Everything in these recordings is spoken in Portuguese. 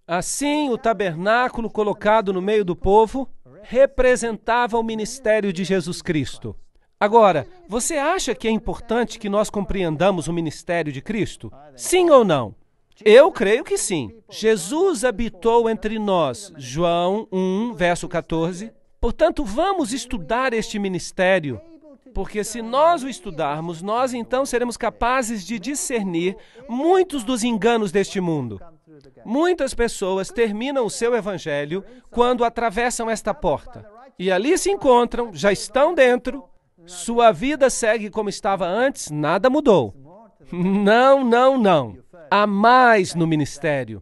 Assim, o tabernáculo colocado no meio do povo representava o ministério de Jesus Cristo. Agora, você acha que é importante que nós compreendamos o ministério de Cristo? Sim ou não? Eu creio que sim. Jesus habitou entre nós, João 1, verso 14. Portanto, vamos estudar este ministério, porque se nós o estudarmos, nós então seremos capazes de discernir muitos dos enganos deste mundo. Muitas pessoas terminam o seu evangelho quando atravessam esta porta. E ali se encontram, já estão dentro, sua vida segue como estava antes, nada mudou. Não, não, não. Há mais no ministério.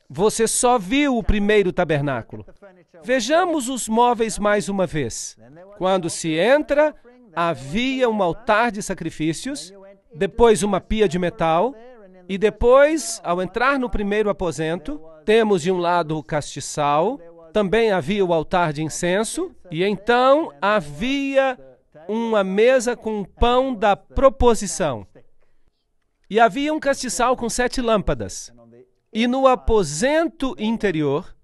Você só viu o primeiro tabernáculo. Vejamos os móveis mais uma vez. Quando se entra, havia um altar de sacrifícios, depois uma pia de metal, e depois, ao entrar no primeiro aposento, temos de um lado o castiçal, também havia o altar de incenso, e então havia uma mesa com pão da proposição. E havia um castiçal com 7 lâmpadas. E no aposento interior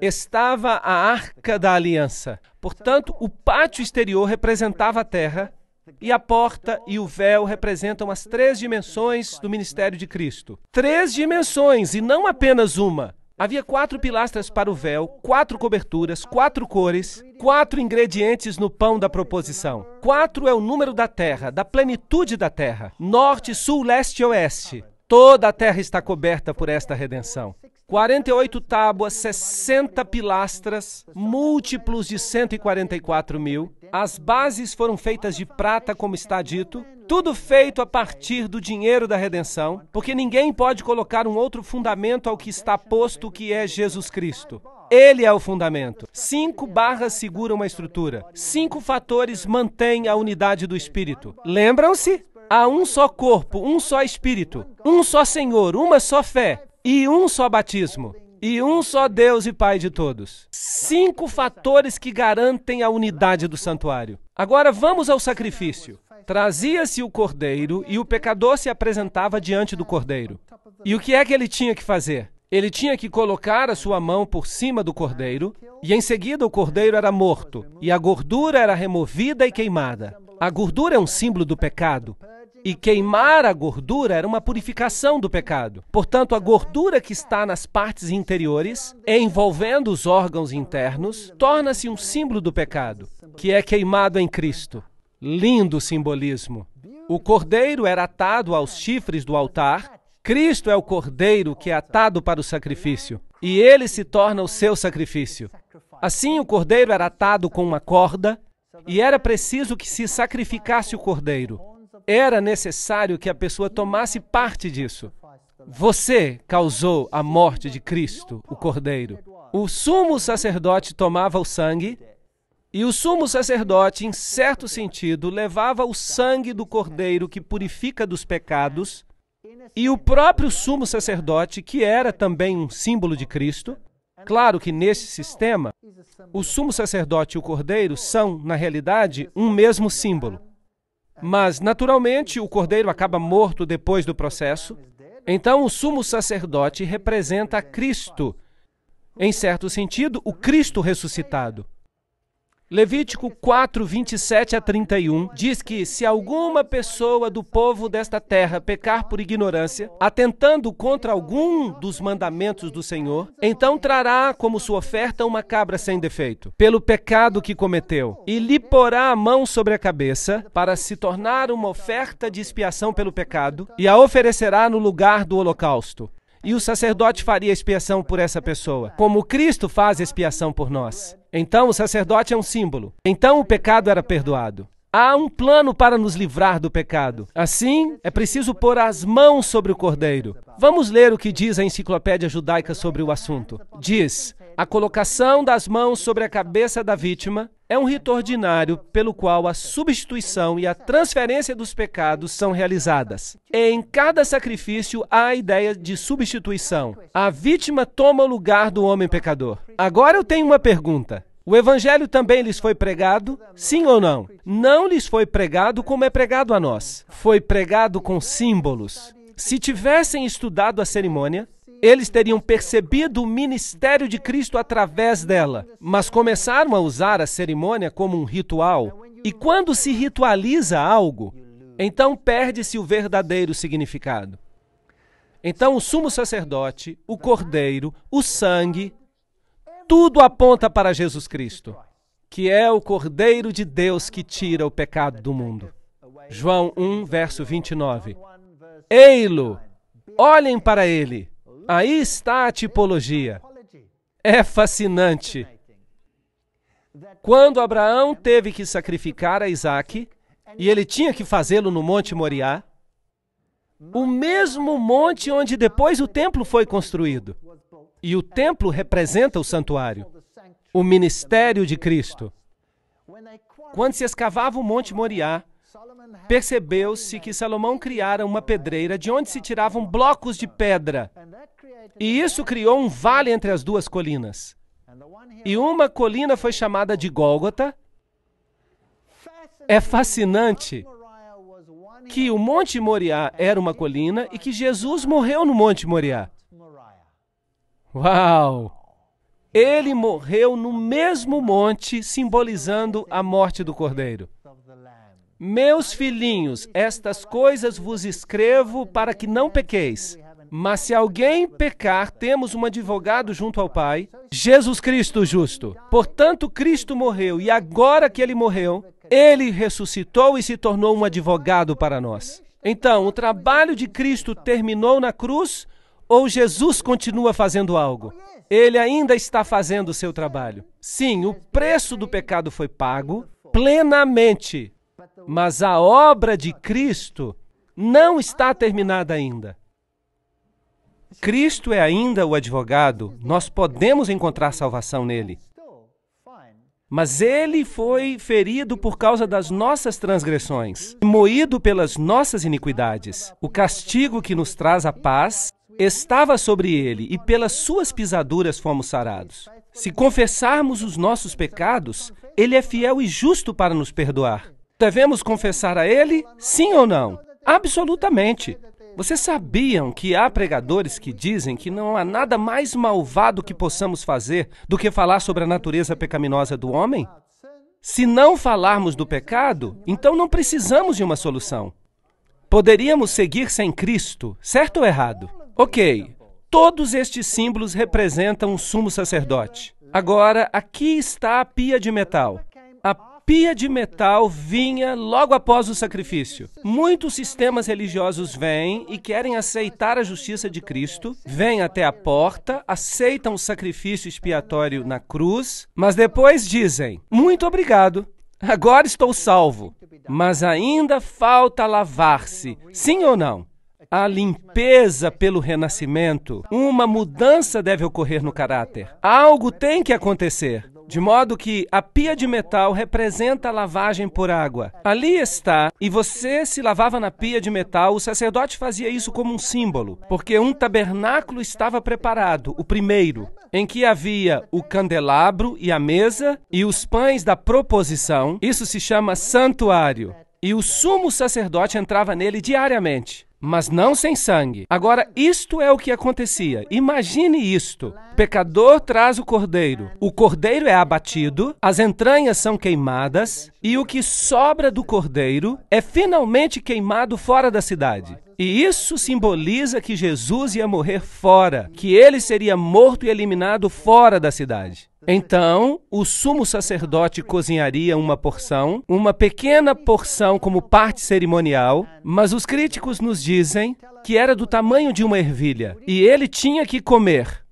estava a Arca da Aliança. Portanto, o pátio exterior representava a terra, e a porta e o véu representam as 3 dimensões do ministério de Cristo. 3 dimensões, e não apenas uma. Havia 4 pilastras para o véu, 4 coberturas, 4 cores, 4 ingredientes no pão da proposição. 4 é o número da terra, da plenitude da terra. Norte, sul, leste e oeste. Toda a terra está coberta por esta redenção. 48 tábuas, 60 pilastras, múltiplos de 144 mil. As bases foram feitas de prata, como está dito. Tudo feito a partir do dinheiro da redenção, porque ninguém pode colocar um outro fundamento ao que está posto, que é Jesus Cristo. Ele é o fundamento. 5 barras seguram a estrutura. 5 fatores mantêm a unidade do Espírito. Lembram-se? Há um só corpo, um só Espírito, um só Senhor, uma só fé e um só batismo. E um só Deus e Pai de todos. 5 fatores que garantem a unidade do santuário. Agora vamos ao sacrifício. Trazia-se o cordeiro e o pecador se apresentava diante do cordeiro. E o que é que ele tinha que fazer? Ele tinha que colocar a sua mão por cima do cordeiro e em seguida o cordeiro era morto e a gordura era removida e queimada. A gordura é um símbolo do pecado. E queimar a gordura era uma purificação do pecado. Portanto, a gordura que está nas partes interiores, envolvendo os órgãos internos, torna-se um símbolo do pecado, que é queimado em Cristo. Lindo simbolismo. O cordeiro era atado aos chifres do altar. Cristo é o cordeiro que é atado para o sacrifício. E ele se torna o seu sacrifício. Assim, o cordeiro era atado com uma corda e era preciso que se sacrificasse o cordeiro. Era necessário que a pessoa tomasse parte disso. Você causou a morte de Cristo, o Cordeiro. O sumo sacerdote tomava o sangue, e o sumo sacerdote, em certo sentido, levava o sangue do Cordeiro que purifica dos pecados, e o próprio sumo sacerdote, que era também um símbolo de Cristo. Claro que nesse sistema, o sumo sacerdote e o Cordeiro são, na realidade, um mesmo símbolo. Mas, naturalmente, o cordeiro acaba morto depois do processo. Então, o sumo sacerdote representa a Cristo. Em certo sentido, o Cristo ressuscitado. Levítico 4, 27 a 31 diz que se alguma pessoa do povo desta terra pecar por ignorância, atentando contra algum dos mandamentos do Senhor, então trará como sua oferta uma cabra sem defeito, pelo pecado que cometeu, e lhe porá a mão sobre a cabeça, para se tornar uma oferta de expiação pelo pecado, e a oferecerá no lugar do holocausto. E o sacerdote faria expiação por essa pessoa, como Cristo faz expiação por nós. Então, o sacerdote é um símbolo. Então, o pecado era perdoado. Há um plano para nos livrar do pecado. Assim, é preciso pôr as mãos sobre o cordeiro. Vamos ler o que diz a enciclopédia judaica sobre o assunto. Diz: a colocação das mãos sobre a cabeça da vítima é um rito ordinário pelo qual a substituição e a transferência dos pecados são realizadas. Em cada sacrifício há a ideia de substituição. A vítima toma o lugar do homem pecador. Agora eu tenho uma pergunta. O evangelho também lhes foi pregado? Sim ou não? Não lhes foi pregado como é pregado a nós. Foi pregado com símbolos. Se tivessem estudado a cerimônia, Eles teriam percebido o ministério de Cristo através dela, mas começaram a usar a cerimônia como um ritual. E quando se ritualiza algo, então perde-se o verdadeiro significado. Então o sumo sacerdote, o cordeiro, o sangue, tudo aponta para Jesus Cristo, que é o Cordeiro de Deus que tira o pecado do mundo. João 1, verso 29. Ei-lo, olhem para ele. Aí está a tipologia. É fascinante. Quando Abraão teve que sacrificar a Isaque, e ele tinha que fazê-lo no Monte Moriá, o mesmo monte onde depois o templo foi construído. E o templo representa o santuário, o ministério de Cristo. Quando se escavava o Monte Moriá, percebeu-se que Salomão criara uma pedreira de onde se tiravam blocos de pedra. E isso criou um vale entre as duas colinas. E uma colina foi chamada de Gólgota. É fascinante que o Monte Moriá era uma colina e que Jesus morreu no Monte Moriá. Uau! Ele morreu no mesmo monte, simbolizando a morte do Cordeiro. Meus filhinhos, estas coisas vos escrevo para que não pequeis. Mas se alguém pecar, temos um advogado junto ao Pai, Jesus Cristo justo. Portanto, Cristo morreu, e agora que ele morreu, ele ressuscitou e se tornou um advogado para nós. Então, o trabalho de Cristo terminou na cruz, ou Jesus continua fazendo algo? Ele ainda está fazendo o seu trabalho. Sim, o preço do pecado foi pago plenamente, mas a obra de Cristo não está terminada ainda. Cristo é ainda o advogado, nós podemos encontrar salvação nele. Mas ele foi ferido por causa das nossas transgressões, moído pelas nossas iniquidades. O castigo que nos traz a paz estava sobre ele, e pelas suas pisaduras fomos sarados. Se confessarmos os nossos pecados, ele é fiel e justo para nos perdoar. Devemos confessar a ele, sim ou não? Absolutamente. Vocês sabiam que há pregadores que dizem que não há nada mais malvado que possamos fazer do que falar sobre a natureza pecaminosa do homem? Se não falarmos do pecado, então não precisamos de uma solução. Poderíamos seguir sem Cristo, certo ou errado? Ok, todos estes símbolos representam um sumo sacerdote. Agora, aqui está a pia de metal. A pia de metal vinha logo após o sacrifício. Muitos sistemas religiosos vêm e querem aceitar a justiça de Cristo, vêm até a porta, aceitam o sacrifício expiatório na cruz, mas depois dizem, muito obrigado, agora estou salvo. Mas ainda falta lavar-se, sim ou não? A limpeza pelo renascimento, uma mudança deve ocorrer no caráter. Algo tem que acontecer, de modo que a pia de metal representa a lavagem por água. Ali está, e você se lavava na pia de metal, o sacerdote fazia isso como um símbolo, porque um tabernáculo estava preparado, o primeiro, em que havia o candelabro e a mesa e os pães da proposição. Isso se chama santuário. E o sumo sacerdote entrava nele diariamente, mas não sem sangue. Agora, isto é o que acontecia. Imagine isto. O pecador traz o cordeiro é abatido, as entranhas são queimadas, e o que sobra do cordeiro é finalmente queimado fora da cidade. E isso simboliza que Jesus ia morrer fora, que ele seria morto e eliminado fora da cidade. Então, o sumo sacerdote cozinharia uma porção, uma pequena porção como parte cerimonial, mas os críticos nos dizem que era do tamanho de uma ervilha, e ele tinha que comer.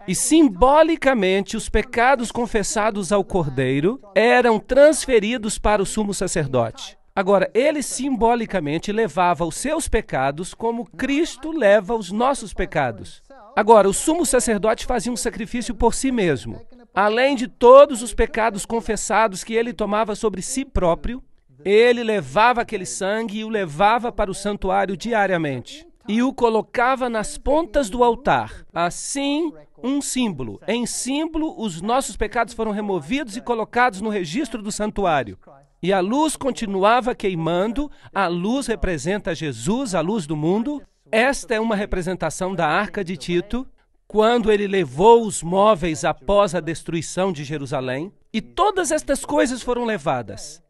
E simbolicamente, os pecados confessados ao cordeiro eram transferidos para o sumo sacerdote. Agora, ele simbolicamente levava os seus pecados como Cristo leva os nossos pecados. Agora, o sumo sacerdote fazia um sacrifício por si mesmo. Além de todos os pecados confessados que ele tomava sobre si próprio, ele levava aquele sangue e o levava para o santuário diariamente. E o colocava nas pontas do altar. Assim, um símbolo. Em símbolo, os nossos pecados foram removidos e colocados no registro do santuário. E a luz continuava queimando, a luz representa Jesus, a luz do mundo. Esta é uma representação da Arca de Tito. quando ele levou os móveis após a destruição de Jerusalém, e todas estas coisas foram levadas.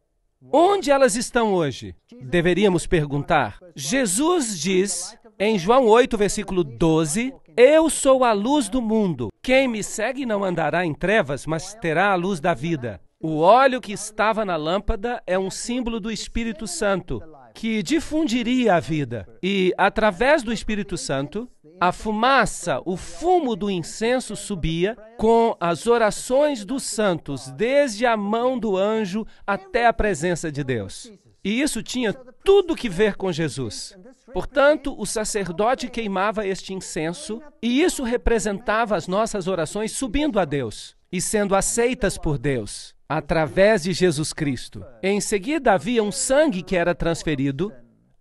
Onde elas estão hoje? Deveríamos perguntar. Jesus diz, em João 8, versículo 12, eu sou a luz do mundo. Quem me segue não andará em trevas, mas terá a luz da vida. O óleo que estava na lâmpada é um símbolo do Espírito Santo, que difundiria a vida. E, através do Espírito Santo, a fumaça, o fumo do incenso subia com as orações dos santos, desde a mão do anjo até a presença de Deus. E isso tinha tudo que ver com Jesus. Portanto, o sacerdote queimava este incenso, e isso representava as nossas orações subindo a Deus e sendo aceitas por Deus, através de Jesus Cristo. Em seguida, havia um sangue que era transferido,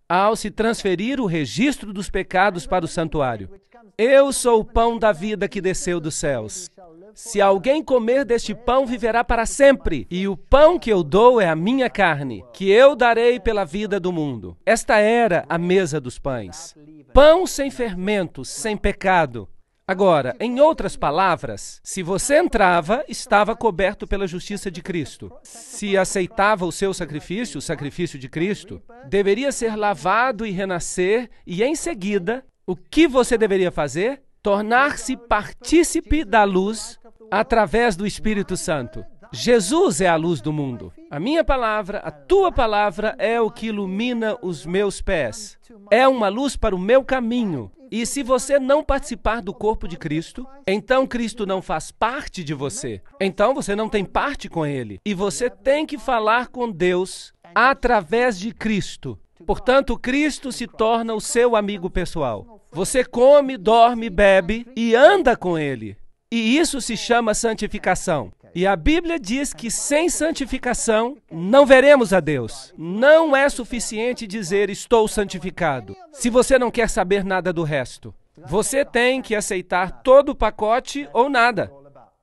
ao se transferir o registro dos pecados para o santuário. Eu sou o pão da vida que desceu dos céus. Se alguém comer deste pão, viverá para sempre. E o pão que eu dou é a minha carne, que eu darei pela vida do mundo. Esta era a mesa dos pães. Pão sem fermentos, sem pecado. Agora, em outras palavras, se você entrava, estava coberto pela justiça de Cristo. Se aceitava o seu sacrifício, o sacrifício de Cristo, deveria ser lavado e renascer, e em seguida, o que você deveria fazer? Tornar-se partícipe da luz através do Espírito Santo. Jesus é a luz do mundo. A minha palavra, a tua palavra é o que ilumina os meus pés. É uma luz para o meu caminho. E se você não participar do corpo de Cristo, então Cristo não faz parte de você. Então você não tem parte com Ele. E você tem que falar com Deus através de Cristo. Portanto, Cristo se torna o seu amigo pessoal. Você come, dorme, bebe e anda com Ele. E isso se chama santificação. E a Bíblia diz que sem santificação não veremos a Deus. Não é suficiente dizer estou santificado, se você não quer saber nada do resto. Você tem que aceitar todo o pacote ou nada.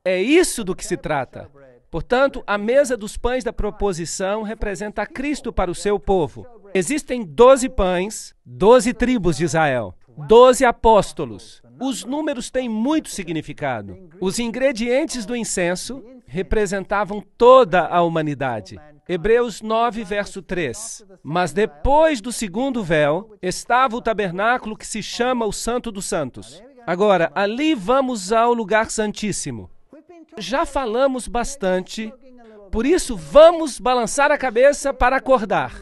É isso do que se trata. Portanto, a mesa dos pães da proposição representa a Cristo para o seu povo. Existem 12 pães, 12 tribos de Israel, 12 apóstolos. Os números têm muito significado. Os ingredientes do incenso representavam toda a humanidade. Hebreus 9, verso 3. Mas depois do segundo véu, estava o tabernáculo que se chama o Santo dos Santos. Agora, ali vamos ao lugar santíssimo. Já falamos bastante, por isso vamos balançar a cabeça para acordar.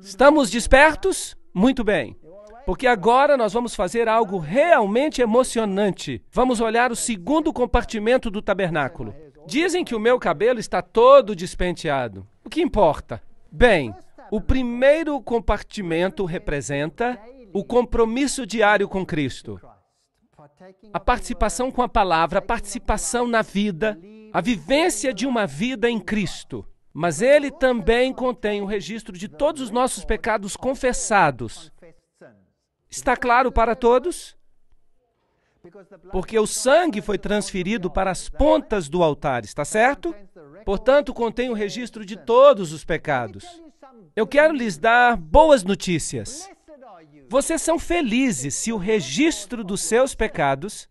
Estamos despertos? Muito bem. Porque agora nós vamos fazer algo realmente emocionante. Vamos olhar o segundo compartimento do tabernáculo. Dizem que o meu cabelo está todo despenteado. O que importa? Bem, o primeiro compartimento representa o compromisso diário com Cristo. A participação com a palavra, a participação na vida, a vivência de uma vida em Cristo. Mas ele também contém o registro de todos os nossos pecados confessados. Está claro para todos? Porque o sangue foi transferido para as pontas do altar, está certo? Portanto, contém o registro de todos os pecados. Eu quero lhes dar boas notícias. Vocês são felizes se o registro dos seus pecados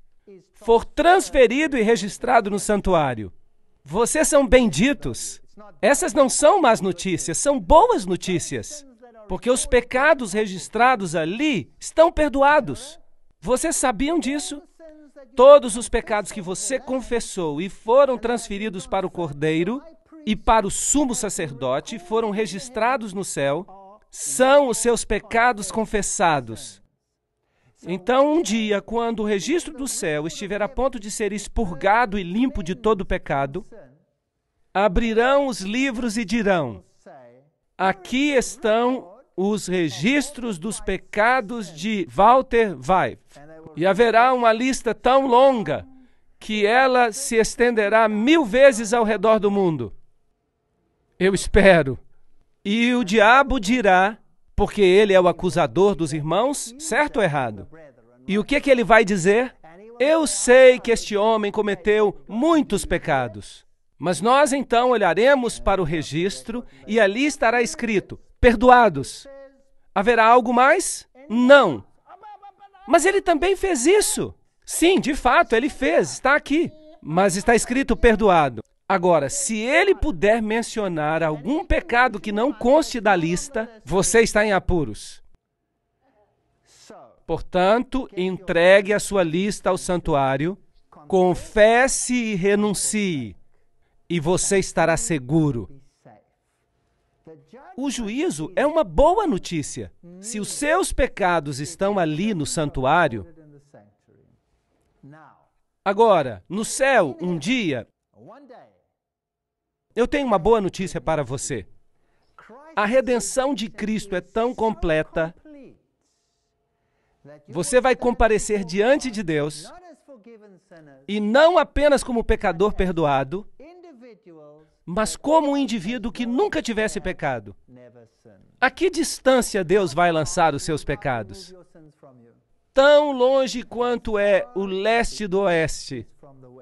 for transferido e registrado no santuário. Vocês são benditos. Essas não são más notícias, são boas notícias. Porque os pecados registrados ali estão perdoados. Vocês sabiam disso? Todos os pecados que você confessou e foram transferidos para o Cordeiro e para o sumo sacerdote foram registrados no céu, são os seus pecados confessados. Então, um dia, quando o registro do céu estiver a ponto de ser expurgado e limpo de todo pecado, abrirão os livros e dirão: aqui estão os registros dos pecados de Walter Weiff. E haverá uma lista tão longa que ela se estenderá 1000 vezes ao redor do mundo. Eu espero. E o diabo dirá, porque ele é o acusador dos irmãos, certo ou errado? E o que ele vai dizer? Eu sei que este homem cometeu muitos pecados. Mas nós então olharemos para o registro e ali estará escrito: perdoados. Haverá algo mais? Não. Mas ele também fez isso. Sim, de fato, ele fez, está aqui. Mas está escrito perdoado. Agora, se ele puder mencionar algum pecado que não conste da lista, você está em apuros. Portanto, entregue a sua lista ao santuário, confesse e renuncie, e você estará seguro. O juízo é uma boa notícia. Se os seus pecados estão ali no santuário, agora, no céu, um dia, eu tenho uma boa notícia para você. A redenção de Cristo é tão completa, você vai comparecer diante de Deus, e não apenas como pecador perdoado, mas como um indivíduo que nunca tivesse pecado. A que distância Deus vai lançar os seus pecados? Tão longe quanto é o leste do oeste.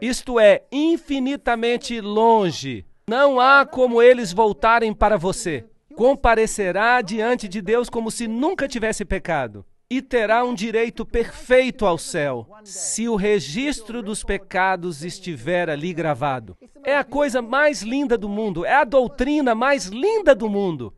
Isto é, infinitamente longe. Não há como eles voltarem para você. Comparecerá diante de Deus como se nunca tivesse pecado. E terá um direito perfeito ao céu, se o registro dos pecados estiver ali gravado. É a coisa mais linda do mundo, é a doutrina mais linda do mundo.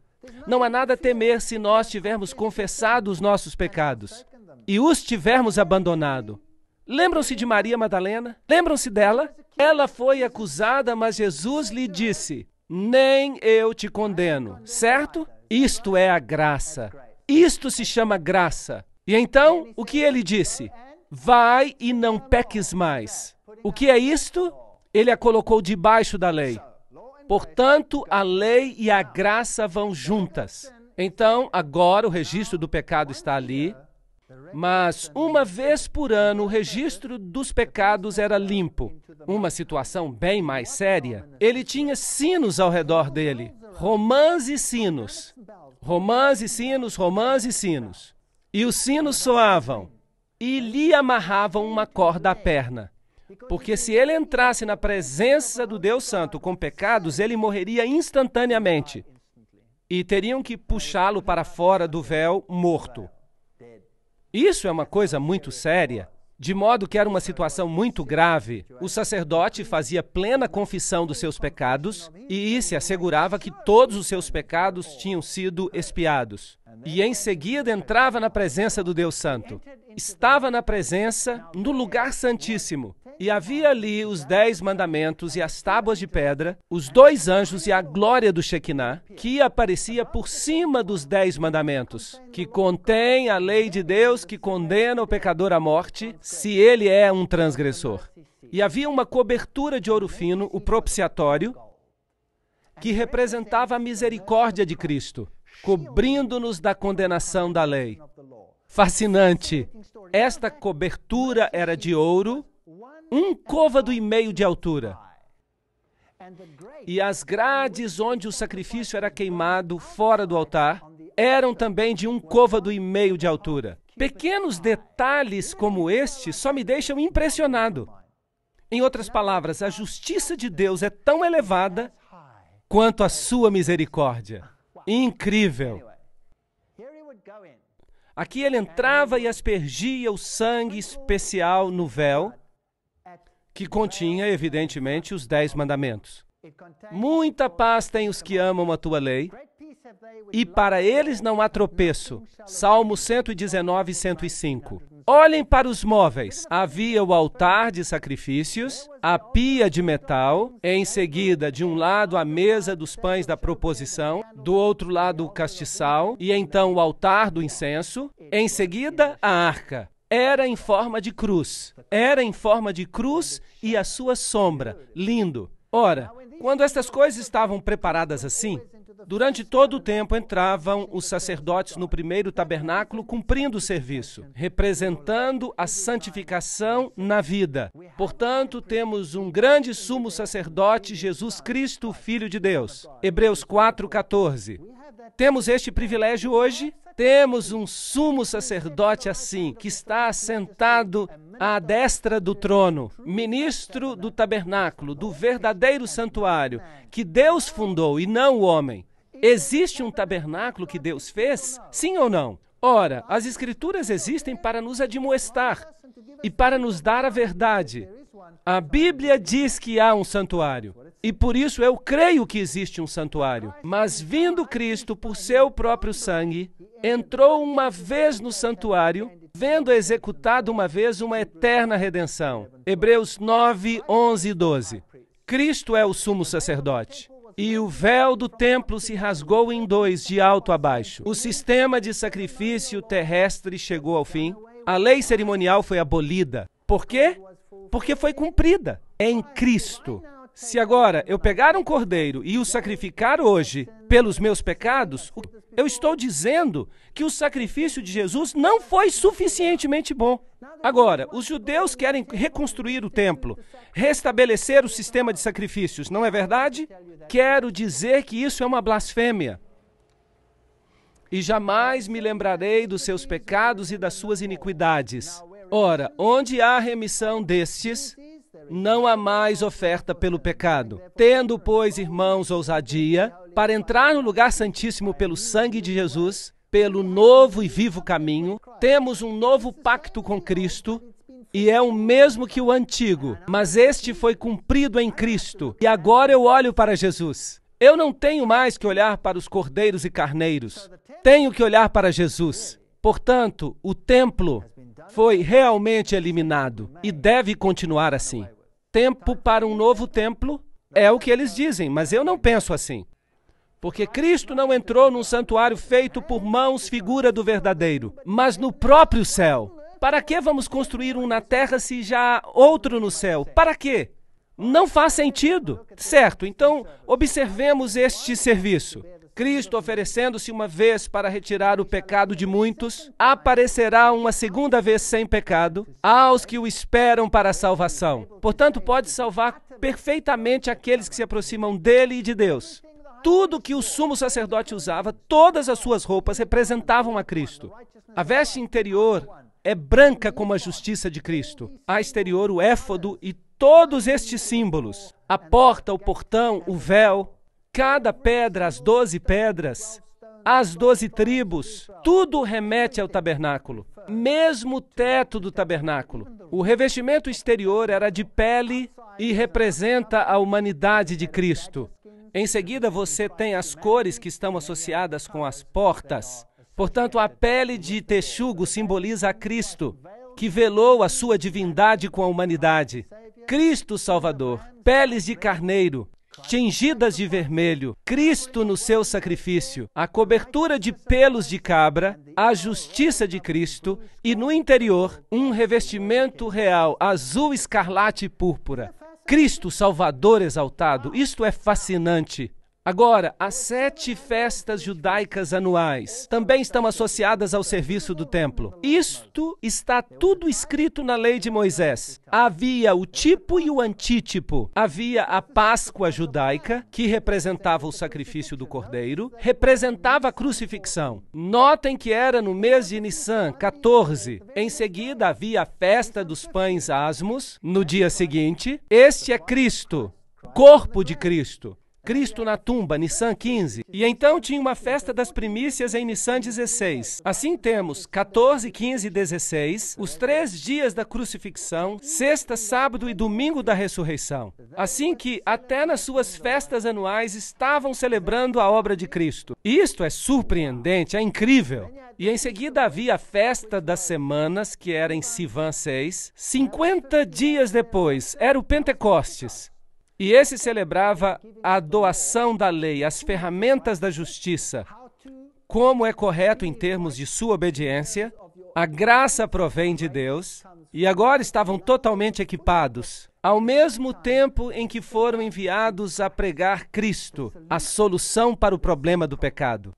Não há nada a temer se nós tivermos confessado os nossos pecados e os tivermos abandonado. Lembram-se de Maria Madalena? Lembram-se dela? Ela foi acusada, mas Jesus lhe disse: nem eu te condeno, certo? Isto é a graça. Isto se chama graça. E então, o que ele disse? Vai e não peques mais. O que é isto? Ele a colocou debaixo da lei. Portanto, a lei e a graça vão juntas. Então, agora o registro do pecado está ali, mas uma vez por ano o registro dos pecados era limpo. Uma situação bem mais séria. Ele tinha sinos ao redor dele. Romãs e sinos. Romãs e sinos, romãs e sinos. E os sinos soavam e lhe amarravam uma corda à perna. Porque se ele entrasse na presença do Deus Santo com pecados, ele morreria instantaneamente. E teriam que puxá-lo para fora do véu morto. Isso é uma coisa muito séria. De modo que era uma situação muito grave. O sacerdote fazia plena confissão dos seus pecados e se assegurava que todos os seus pecados tinham sido expiados. E em seguida entrava na presença do Deus Santo. Estava na presença, no lugar santíssimo. E havia ali os 10 mandamentos e as tábuas de pedra, os 2 anjos e a glória do Shekinah, que aparecia por cima dos 10 mandamentos, que contém a lei de Deus que condena o pecador à morte, se ele é um transgressor. E havia uma cobertura de ouro fino, o propiciatório, que representava a misericórdia de Cristo, cobrindo-nos da condenação da lei. Fascinante! Esta cobertura era de ouro, 1 côvado e meio de altura. E as grades onde o sacrifício era queimado fora do altar eram também de 1 côvado e meio de altura. Pequenos detalhes como este só me deixam impressionado. Em outras palavras, a justiça de Deus é tão elevada quanto a sua misericórdia. Incrível! Aqui ele entrava e aspergia o sangue especial no véu, que continha, evidentemente, os 10 mandamentos. Muita paz têm os que amam a tua lei, e para eles não há tropeço. Salmo 119, 105. Olhem para os móveis. Havia o altar de sacrifícios, a pia de metal, em seguida, de um lado, a mesa dos pães da proposição, do outro lado, o castiçal, e então o altar do incenso, em seguida, a arca. Era em forma de cruz. Era em forma de cruz e a sua sombra. Lindo. Ora, quando estas coisas estavam preparadas assim, durante todo o tempo entravam os sacerdotes no primeiro tabernáculo cumprindo o serviço, representando a santificação na vida. Portanto, temos um grande sumo sacerdote, Jesus Cristo, Filho de Deus. Hebreus 4:14. Temos este privilégio hoje? Temos um sumo sacerdote assim, que está assentado à destra do trono, ministro do tabernáculo, do verdadeiro santuário, que Deus fundou e não o homem. Existe um tabernáculo que Deus fez? Sim ou não? Ora, as Escrituras existem para nos admoestar e para nos dar a verdade. A Bíblia diz que há um santuário, e por isso eu creio que existe um santuário. Mas vindo Cristo por seu próprio sangue, entrou uma vez no santuário, vendo executado uma vez uma eterna redenção. Hebreus 9, 11 e 12. Cristo é o sumo sacerdote. E o véu do templo se rasgou em dois, de alto a baixo. O sistema de sacrifício terrestre chegou ao fim. A lei cerimonial foi abolida. Por quê? Porque foi cumprida em Cristo. Se agora eu pegar um cordeiro e o sacrificar hoje pelos meus pecados, eu estou dizendo que o sacrifício de Jesus não foi suficientemente bom. Agora, os judeus querem reconstruir o templo, restabelecer o sistema de sacrifícios, não é verdade? Quero dizer que isso é uma blasfêmia. E jamais me lembrarei dos seus pecados e das suas iniquidades. Ora, onde há remissão destes, não há mais oferta pelo pecado. Tendo, pois, irmãos, ousadia, para entrar no lugar santíssimo pelo sangue de Jesus, pelo novo e vivo caminho, temos um novo pacto com Cristo, e é o mesmo que o antigo, mas este foi cumprido em Cristo, e agora eu olho para Jesus. Eu não tenho mais que olhar para os cordeiros e carneiros, tenho que olhar para Jesus. Portanto, o templo foi realmente eliminado, e deve continuar assim. Tempo para um novo templo é o que eles dizem, mas eu não penso assim. Porque Cristo não entrou num santuário feito por mãos, figura do verdadeiro, mas no próprio céu. Para que vamos construir um na terra se já há outro no céu? Para quê? Não faz sentido. Certo, então observemos este serviço. Cristo, oferecendo-se uma vez para retirar o pecado de muitos, aparecerá uma segunda vez sem pecado aos que o esperam para a salvação. Portanto, pode salvar perfeitamente aqueles que se aproximam dele e de Deus. Tudo que o sumo sacerdote usava, todas as suas roupas representavam a Cristo. A veste interior é branca como a justiça de Cristo. A exterior, o éfodo e todos estes símbolos. A porta, o portão, o véu, cada pedra, as 12 pedras, as 12 tribos, tudo remete ao tabernáculo. Mesmo o teto do tabernáculo. O revestimento exterior era de pele e representa a humanidade de Cristo. Em seguida, você tem as cores que estão associadas com as portas. Portanto, a pele de texugo simboliza a Cristo, que velou a sua divindade com a humanidade. Cristo Salvador, peles de carneiro, tingidas de vermelho, Cristo no seu sacrifício, a cobertura de pelos de cabra, a justiça de Cristo e, no interior, um revestimento real, azul, escarlate e púrpura. Cristo Salvador exaltado, isto é fascinante. Agora, as 7 festas judaicas anuais também estão associadas ao serviço do templo. Isto está tudo escrito na lei de Moisés. Havia o tipo e o antítipo. Havia a Páscoa judaica, que representava o sacrifício do cordeiro, representava a crucifixão. Notem que era no mês de Nissan, 14. Em seguida, havia a festa dos pães asmos, no dia seguinte. Este é Cristo, corpo de Cristo. Cristo na tumba, Nissan 15. E então tinha uma festa das primícias em Nissan 16. Assim temos 14, 15 e 16, os 3 dias da crucifixão, sexta, sábado e domingo da ressurreição. Assim que até nas suas festas anuais estavam celebrando a obra de Cristo. Isto é surpreendente, é incrível. E em seguida havia a festa das semanas, que era em Sivan 6. 50 dias depois, era o Pentecostes. E esse celebrava a doação da lei, as ferramentas da justiça, como é correto em termos de sua obediência. A graça provém de Deus, e agora estavam totalmente equipados, ao mesmo tempo em que foram enviados a pregar Cristo, a solução para o problema do pecado.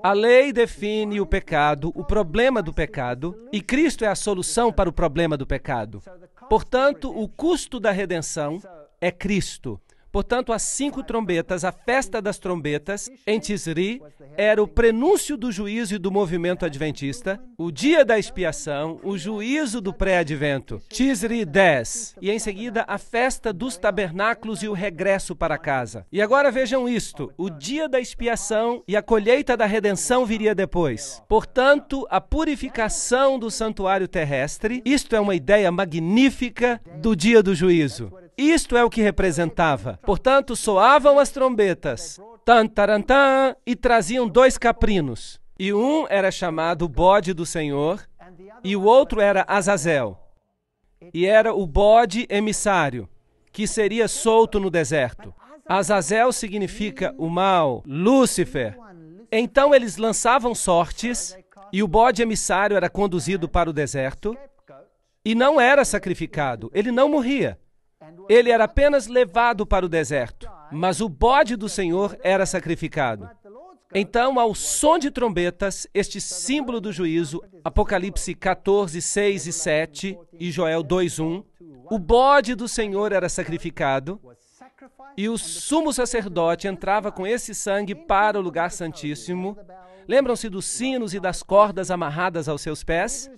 A lei define o pecado, o problema do pecado, e Cristo é a solução para o problema do pecado. Portanto, o custo da redenção é Cristo. Portanto, as 5 trombetas, a festa das trombetas, em Tisri, era o prenúncio do juízo e do movimento adventista, o dia da expiação, o juízo do pré-advento, Tisri 10, e em seguida a festa dos tabernáculos e o regresso para casa. E agora vejam isto, o dia da expiação e a colheita da redenção viria depois. Portanto, a purificação do santuário terrestre, isto é uma ideia magnífica do dia do juízo. Isto é o que representava. Portanto, soavam as trombetas, tan, taran, tan, e traziam 2 caprinos. E um era chamado bode do Senhor, e o outro era Azazel. E era o bode emissário, que seria solto no deserto. Azazel significa o mal, Lúcifer. Então eles lançavam sortes, e o bode emissário era conduzido para o deserto, e não era sacrificado, ele não morria. Ele era apenas levado para o deserto, mas o bode do Senhor era sacrificado. Então, ao som de trombetas, este símbolo do juízo, Apocalipse 14, 6 e 7 e Joel 2, 1, o bode do Senhor era sacrificado e o sumo sacerdote entrava com esse sangue para o lugar santíssimo. Lembram-se dos sinos e das cordas amarradas aos seus pés?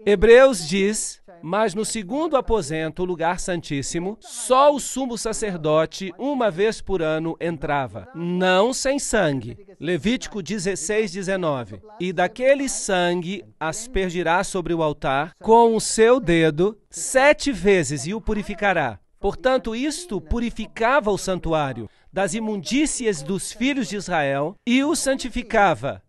Hebreus diz, mas no segundo aposento, o lugar santíssimo, só o sumo sacerdote, uma vez por ano, entrava, não sem sangue. Levítico 16, 19. E daquele sangue aspergirá sobre o altar com o seu dedo 7 vezes e o purificará. Portanto, isto purificava o santuário das imundícias dos filhos de Israel e o santificava.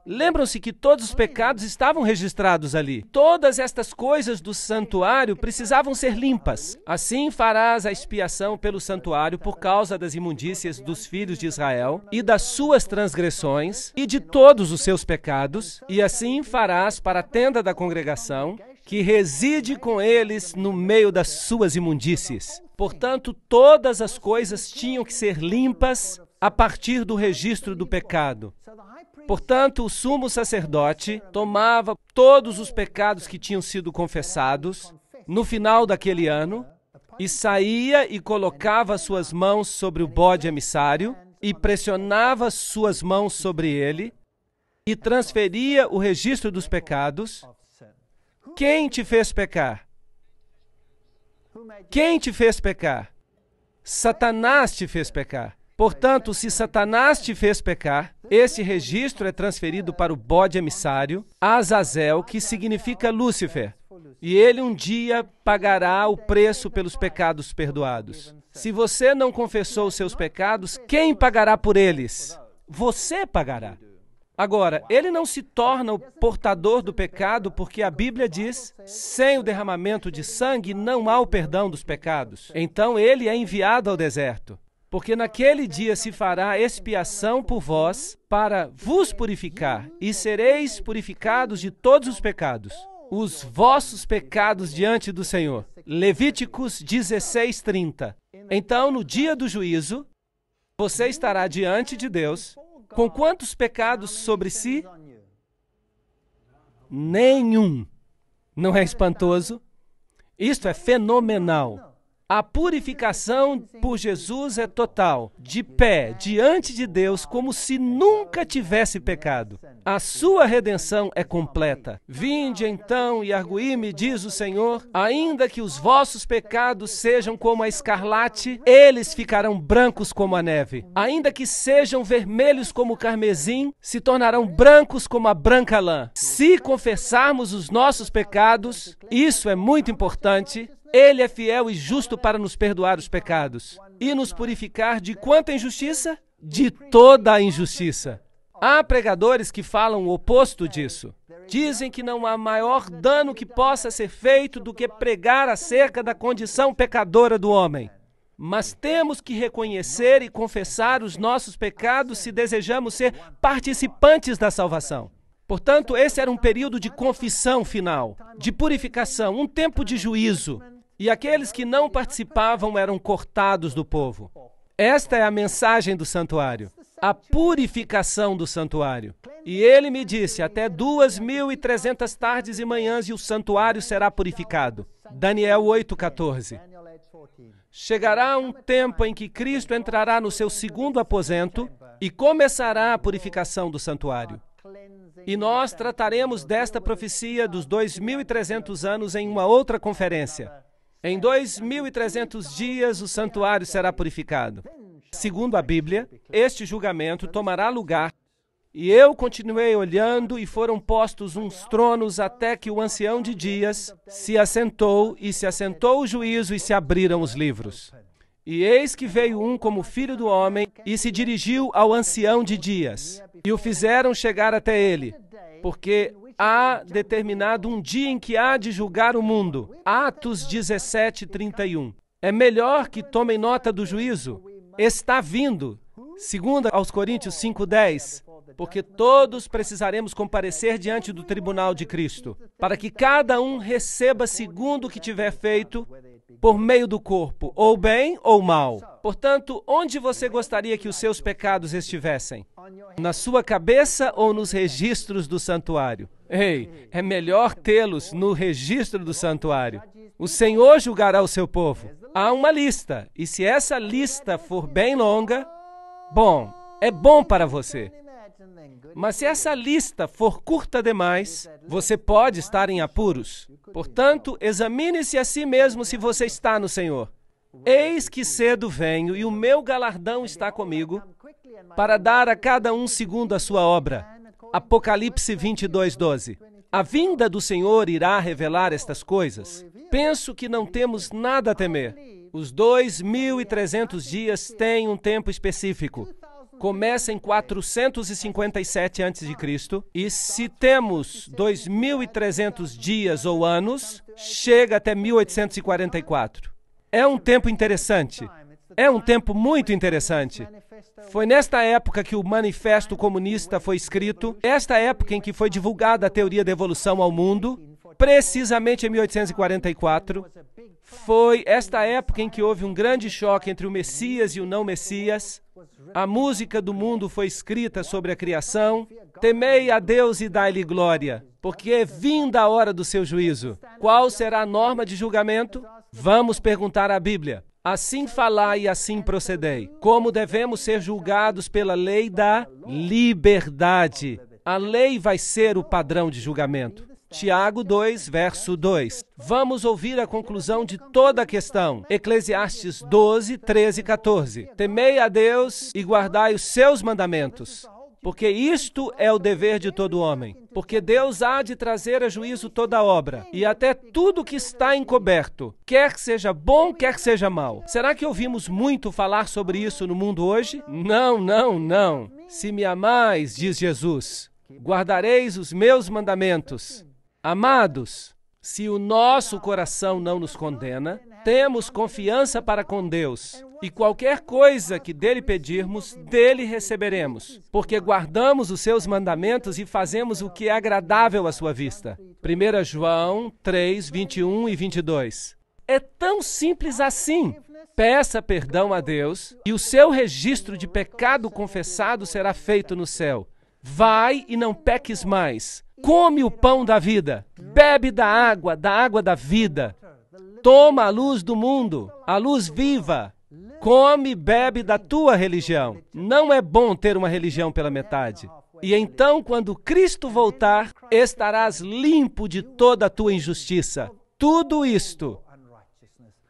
Lembram-se que todos os pecados estavam registrados ali. Todas estas coisas do santuário precisavam ser limpas. Assim farás a expiação pelo santuário por causa das imundícias dos filhos de Israel e das suas transgressões e de todos os seus pecados, e assim farás para a tenda da congregação, que reside com eles no meio das suas imundícies. Portanto, todas as coisas tinham que ser limpas a partir do registro do pecado. Portanto, o sumo sacerdote tomava todos os pecados que tinham sido confessados no final daquele ano e saía e colocava suas mãos sobre o bode emissário e pressionava suas mãos sobre ele e transferia o registro dos pecados. Quem te fez pecar? Quem te fez pecar? Satanás te fez pecar. Portanto, se Satanás te fez pecar, esse registro é transferido para o bode emissário, Azazel, que significa Lúcifer, e ele um dia pagará o preço pelos pecados perdoados. Se você não confessou os seus pecados, quem pagará por eles? Você pagará. Agora, ele não se torna o portador do pecado porque a Bíblia diz, sem o derramamento de sangue não há o perdão dos pecados. Então ele é enviado ao deserto. Porque naquele dia se fará expiação por vós para vos purificar, e sereis purificados de todos os pecados, os vossos pecados diante do Senhor. Levíticos 16, 30. Então, no dia do juízo, você estará diante de Deus com quantos pecados sobre si? Nenhum. Não é espantoso? Isto é fenomenal. A purificação por Jesus é total, de pé, diante de Deus, como se nunca tivesse pecado. A sua redenção é completa. Vinde então e arguí-me, diz o Senhor, ainda que os vossos pecados sejam como a escarlate, eles ficarão brancos como a neve. Ainda que sejam vermelhos como o carmesim, se tornarão brancos como a branca lã. Se confessarmos os nossos pecados, isso é muito importante, Ele é fiel e justo para nos perdoar os pecados e nos purificar de quanta injustiça? De toda a injustiça. Há pregadores que falam o oposto disso. Dizem que não há maior dano que possa ser feito do que pregar acerca da condição pecadora do homem. Mas temos que reconhecer e confessar os nossos pecados se desejamos ser participantes da salvação. Portanto, esse era um período de confissão final, de purificação, um tempo de juízo. E aqueles que não participavam eram cortados do povo. Esta é a mensagem do santuário, a purificação do santuário. E ele me disse, até 2.300 tardes e manhãs e o santuário será purificado. Daniel 8:14. chegará um tempo em que Cristo entrará no seu segundo aposento e começará a purificação do santuário. E nós trataremos desta profecia dos 2.300 anos em uma outra conferência. Em 2.300 dias o santuário será purificado. Segundo a Bíblia, este julgamento tomará lugar. E eu continuei olhando, e foram postos uns tronos até que o ancião de dias se assentou, e se assentou o juízo, e se abriram os livros. E eis que veio um como filho do homem, e se dirigiu ao ancião de dias, e o fizeram chegar até ele, porque há determinado um dia em que há de julgar o mundo. Atos 17:31. É melhor que tomem nota do juízo. Está vindo. Segundo aos Coríntios 5:10. Porque todos precisaremos comparecer diante do tribunal de Cristo, para que cada um receba segundo o que tiver feito por meio do corpo, ou bem ou mal. Portanto, onde você gostaria que os seus pecados estivessem? Na sua cabeça ou nos registros do santuário? Ei, é melhor tê-los no registro do santuário. O Senhor julgará o seu povo. Há uma lista, e se essa lista for bem longa, bom, é bom para você. Mas se essa lista for curta demais, você pode estar em apuros. Portanto, examine-se a si mesmo se você está no Senhor. Eis que cedo venho, e o meu galardão está comigo, para dar a cada um segundo a sua obra. Apocalipse 22:12. A vinda do Senhor irá revelar estas coisas. Penso que não temos nada a temer. Os 2.300 dias têm um tempo específico. Começa em 457 a.C. e se temos 2.300 dias ou anos, chega até 1844. É um tempo interessante. É um tempo muito interessante. Foi nesta época que o Manifesto Comunista foi escrito, esta época em que foi divulgada a teoria da evolução ao mundo, precisamente em 1844. Foi esta época em que houve um grande choque entre o Messias e o não Messias. A música do mundo foi escrita sobre a criação. Temei a Deus e dai-lhe glória, porque é vinda a hora do seu juízo. Qual será a norma de julgamento? Vamos perguntar à Bíblia. Assim falai e assim procedei. Como devemos ser julgados pela lei da liberdade? A lei vai ser o padrão de julgamento. Tiago 2, verso 2. Vamos ouvir a conclusão de toda a questão. Eclesiastes 12, 13 e 14. Temei a Deus e guardai os seus mandamentos, porque isto é o dever de todo homem. Porque Deus há de trazer a juízo toda obra, e até tudo que está encoberto, quer seja bom, quer seja mal. Será que ouvimos muito falar sobre isso no mundo hoje? Não, não, não. Se me amais, diz Jesus, guardareis os meus mandamentos. Amados, se o nosso coração não nos condena, temos confiança para com Deus, e qualquer coisa que dele pedirmos, dele receberemos, porque guardamos os seus mandamentos e fazemos o que é agradável à sua vista. 1 João 3, 21 e 22. É tão simples assim. Peça perdão a Deus, e o seu registro de pecado confessado será feito no céu. Vai e não peques mais. Come o pão da vida, bebe da água da vida. Toma a luz do mundo, a luz viva. Come e bebe da tua religião. Não é bom ter uma religião pela metade. E então, quando Cristo voltar, estarás limpo de toda a tua injustiça. Tudo isto,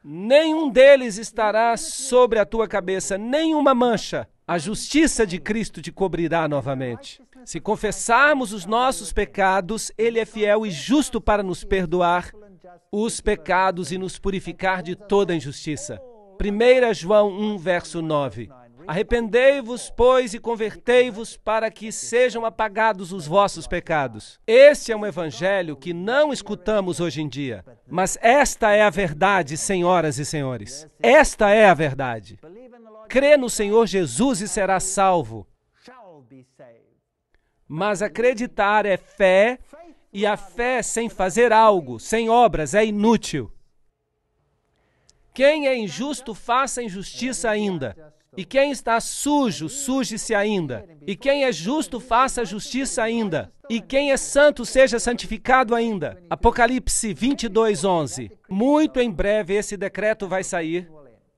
nenhum deles estará sobre a tua cabeça, nenhuma mancha. A justiça de Cristo te cobrirá novamente. Se confessarmos os nossos pecados, Ele é fiel e justo para nos perdoar os pecados e nos purificar de toda injustiça. 1 João 1, verso 9. Arrependei-vos, pois, e convertei-vos para que sejam apagados os vossos pecados. Este é um evangelho que não escutamos hoje em dia, mas esta é a verdade, senhoras e senhores. Esta é a verdade. Crê no Senhor Jesus e será salvo. Mas acreditar é fé, e a fé sem fazer algo, sem obras, é inútil. Quem é injusto, faça injustiça ainda. E quem está sujo, suje-se ainda. E quem é justo, faça justiça ainda. E quem é santo, seja santificado ainda. Apocalipse 22, 11. Muito em breve esse decreto vai sair.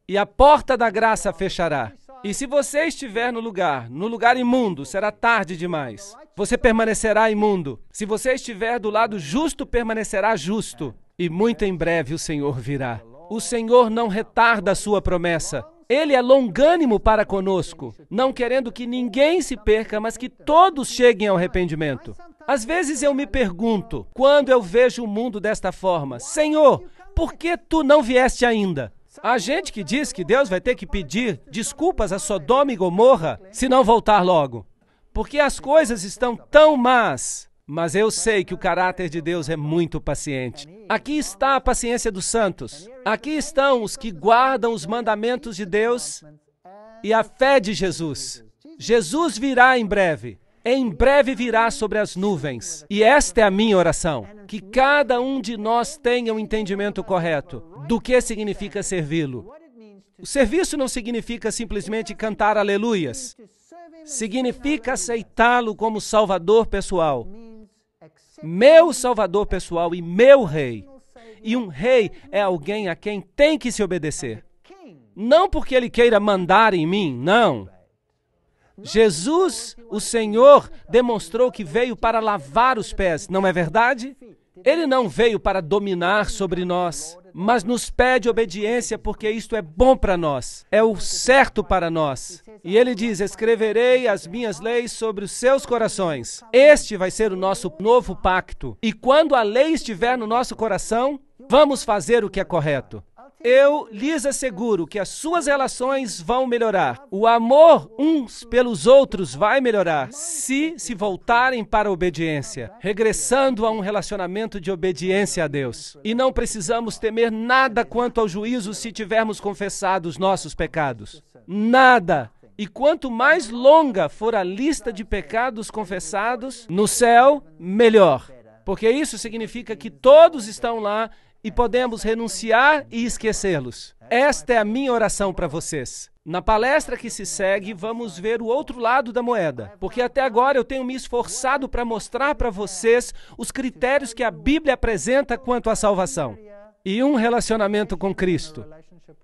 e a porta da graça fechará. E se você estiver no lugar imundo, será tarde demais. Você permanecerá imundo. Se você estiver do lado justo, permanecerá justo. E muito em breve o Senhor virá. O Senhor não retarda a sua promessa. Ele é longânimo para conosco, não querendo que ninguém se perca, mas que todos cheguem ao arrependimento. Às vezes eu me pergunto, quando eu vejo o mundo desta forma, Senhor, por que tu não vieste ainda? Há gente que diz que Deus vai ter que pedir desculpas a Sodoma e Gomorra se não voltar logo, porque as coisas estão tão más. Mas eu sei que o caráter de Deus é muito paciente. Aqui está a paciência dos santos. Aqui estão os que guardam os mandamentos de Deus e a fé de Jesus. Jesus virá em breve. Em breve virá sobre as nuvens. E esta é a minha oração. Que cada um de nós tenha um entendimento correto do que significa servi-lo. O serviço não significa simplesmente cantar aleluias. Significa aceitá-lo como Salvador pessoal. Meu Salvador pessoal e meu Rei. E um rei é alguém a quem tem que se obedecer. Não porque ele queira mandar em mim, não. Jesus, o Senhor, demonstrou que veio para lavar os pés, não é verdade? Ele não veio para dominar sobre nós, mas nos pede obediência porque isto é bom para nós, é o certo para nós. E ele diz, escreverei as minhas leis sobre os seus corações. Este vai ser o nosso novo pacto. E quando a lei estiver no nosso coração, vamos fazer o que é correto. Eu lhes asseguro que as suas relações vão melhorar. O amor uns pelos outros vai melhorar se voltarem para a obediência, regressando a um relacionamento de obediência a Deus. E não precisamos temer nada quanto ao juízo se tivermos confessado os nossos pecados. Nada. E quanto mais longa for a lista de pecados confessados no céu, melhor. Porque isso significa que todos estão lá e podemos renunciar e esquecê-los. Esta é a minha oração para vocês. Na palestra que se segue, vamos ver o outro lado da moeda, porque até agora eu tenho me esforçado para mostrar para vocês os critérios que a Bíblia apresenta quanto à salvação e um relacionamento com Cristo,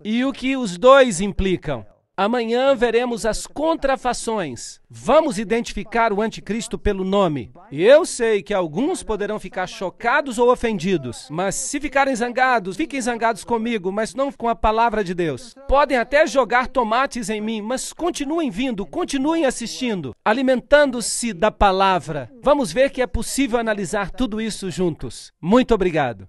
e o que os dois implicam. Amanhã veremos as contrafações. Vamos identificar o anticristo pelo nome. E eu sei que alguns poderão ficar chocados ou ofendidos, mas se ficarem zangados, fiquem zangados comigo, mas não com a palavra de Deus. Podem até jogar tomates em mim, mas continuem vindo, continuem assistindo, alimentando-se da palavra. Vamos ver que é possível analisar tudo isso juntos. Muito obrigado.